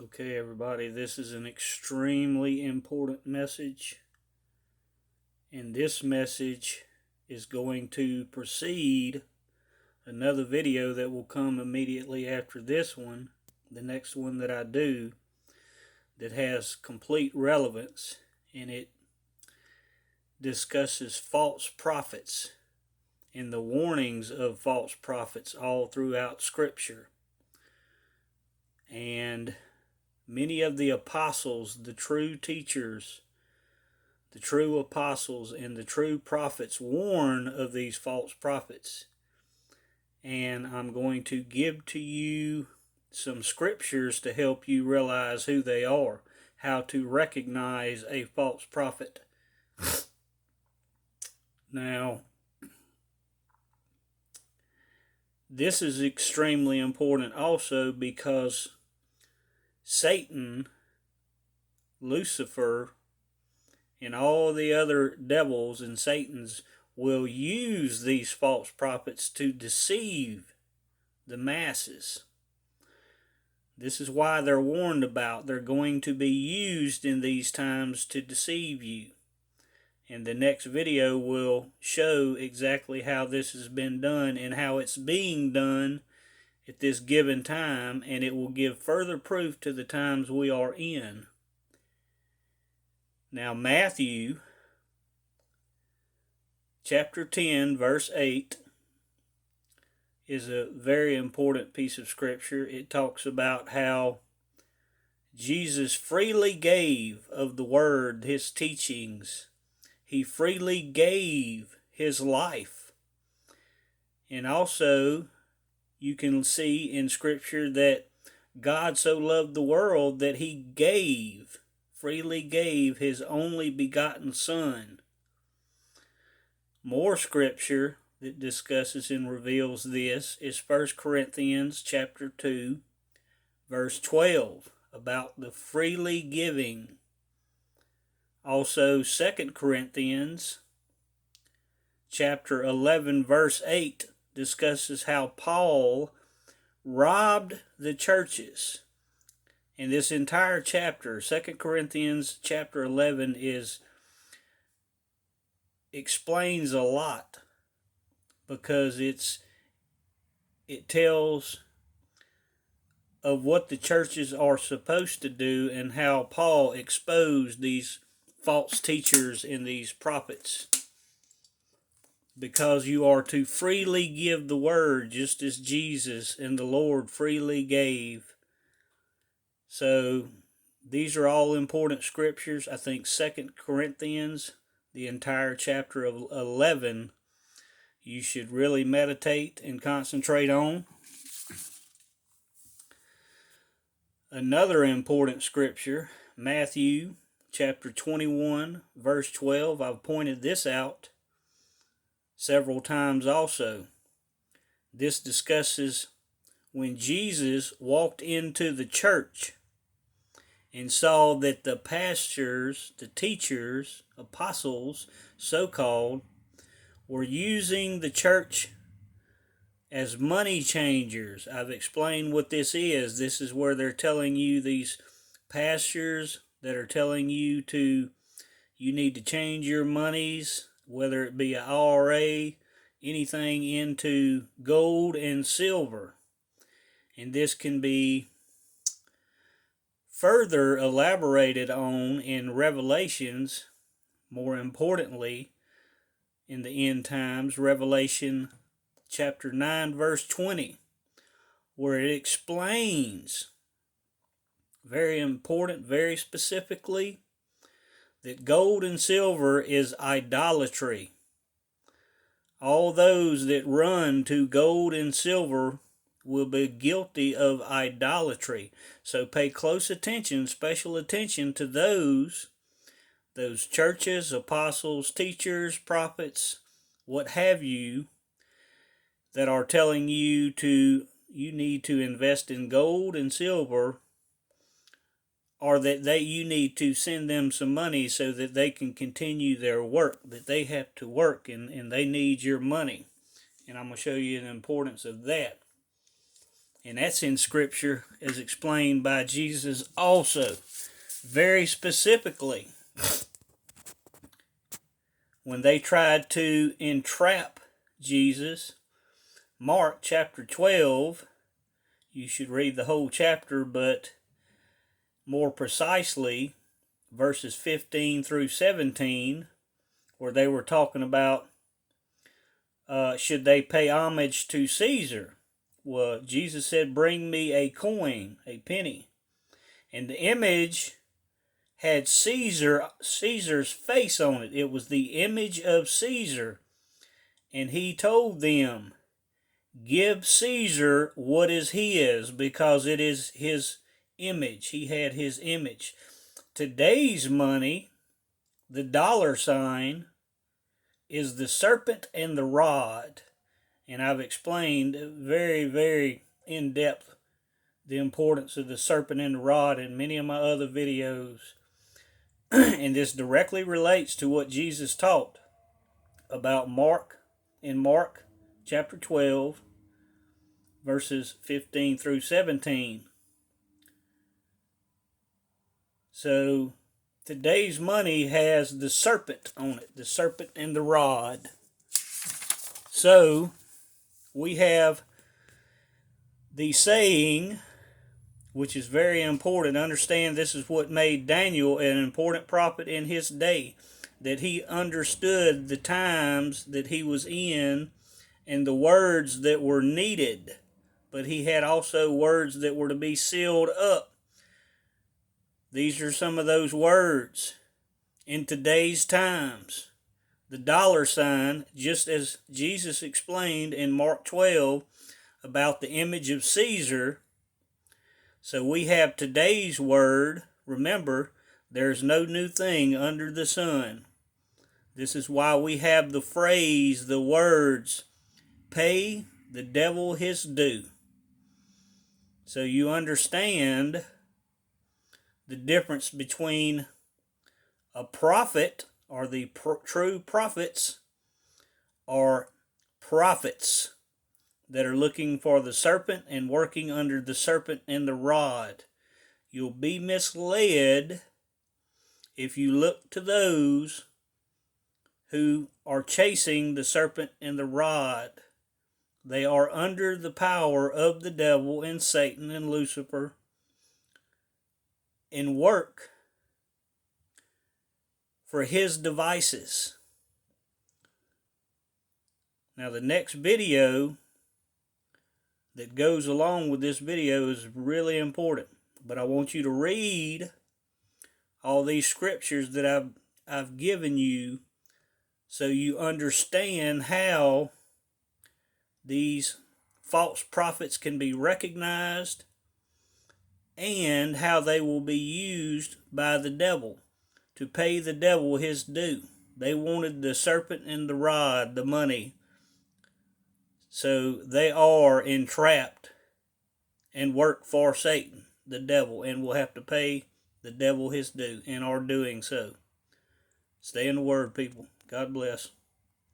Okay, everybody, this is an extremely important message, and this message is going to precede another video that will come immediately after this one, the next one that I do, that has complete relevance, and it discusses false prophets and the warnings of false prophets all throughout Scripture. And many of the apostles, the true teachers, the true apostles, and the true prophets warn of these false prophets. And I'm going to give to you some scriptures to help you realize who they are, how to recognize a false prophet. Now, this is extremely important also because Satan, Lucifer, and all the other devils and Satans will use these false prophets to deceive the masses. This is why they're warned about. They're going to be used in these times to deceive you. And the next video will show exactly how this has been done and how it's being done at this given time, and it will give further proof to the times we are in. Now, Matthew chapter 10, verse 8 is a very important piece of scripture. It talks about how Jesus freely gave of the word, his teachings. He freely gave his life. And also, you can see in Scripture that God so loved the world that he freely gave his only begotten Son. More Scripture that discusses and reveals this is 1 Corinthians chapter 2, verse 12, about the freely giving. Also, 2 Corinthians chapter 11, verse 8, discusses how Paul robbed the churches. And this entire chapter, 2 Corinthians chapter 11, explains a lot because it tells of what the churches are supposed to do and how Paul exposed these false teachers and these prophets. Because you are to freely give the word just as Jesus and the Lord freely gave. So these are all important scriptures. I think 2 Corinthians, the entire chapter of 11, you should really meditate and concentrate on. Another important scripture, Matthew chapter 21, verse 12. I've pointed this out several times also. This discusses when Jesus walked into the church and saw that the pastors, the teachers, apostles, so-called, were using the church as money changers. I've explained what this is. This is where they're telling you, these pastors that are telling you you need to change your monies, whether it be an IRA, anything, into gold and silver. And this can be further elaborated on in Revelations, more importantly, in the end times, Revelation chapter 9, verse 20, where it explains very important, very specifically, that gold and silver is idolatry. All those that run to gold and silver will be guilty of idolatry. So pay close attention, special attention to those churches, apostles, teachers, prophets, what have you, that are telling you you need to invest in gold and silver, or that you need to send them some money so that they can continue their work, that they have to work and they need your money. And I'm going to show you the importance of that. And that's in Scripture as explained by Jesus also. Very specifically, when they tried to entrap Jesus, Mark chapter 12, you should read the whole chapter, but more precisely, verses 15 through 17, where they were talking about should they pay homage to Caesar. Well, Jesus said, bring me a coin, a penny. And the image had Caesar's face on it. It was the image of Caesar. And he told them, give Caesar what is his, because it is his image. He had his image. Today's money, the dollar sign, is the serpent and the rod. And I've explained very, very in depth the importance of the serpent and the rod in many of my other videos. And this directly relates to what Jesus taught about in Mark chapter 12, verses 15 through 17. So today's money has the serpent on it, the serpent and the rod. So we have the saying, which is very important. Understand this is what made Daniel an important prophet in his day, that he understood the times that he was in and the words that were needed, but he had also words that were to be sealed up. These are some of those words in today's times. The dollar sign, just as Jesus explained in Mark 12 about the image of Caesar. So we have today's word. Remember, there's no new thing under the sun. This is why we have the phrase, the words, pay the devil his due. So you understand the difference between a prophet, or the true prophets, are prophets that are looking for the serpent and working under the serpent and the rod. You'll be misled if you look to those who are chasing the serpent and the rod. They are under the power of the devil and Satan and Lucifer, and work for his devices. Now the next video that goes along with this video is really important, but I want you to read all these scriptures that I've given you so you understand how these false prophets can be recognized and how they will be used by the devil to pay the devil his due. They wanted the serpent and the rod, the money. So they are entrapped and work for Satan, the devil, and will have to pay the devil his due, and are doing so. Stay in the Word, people. God bless.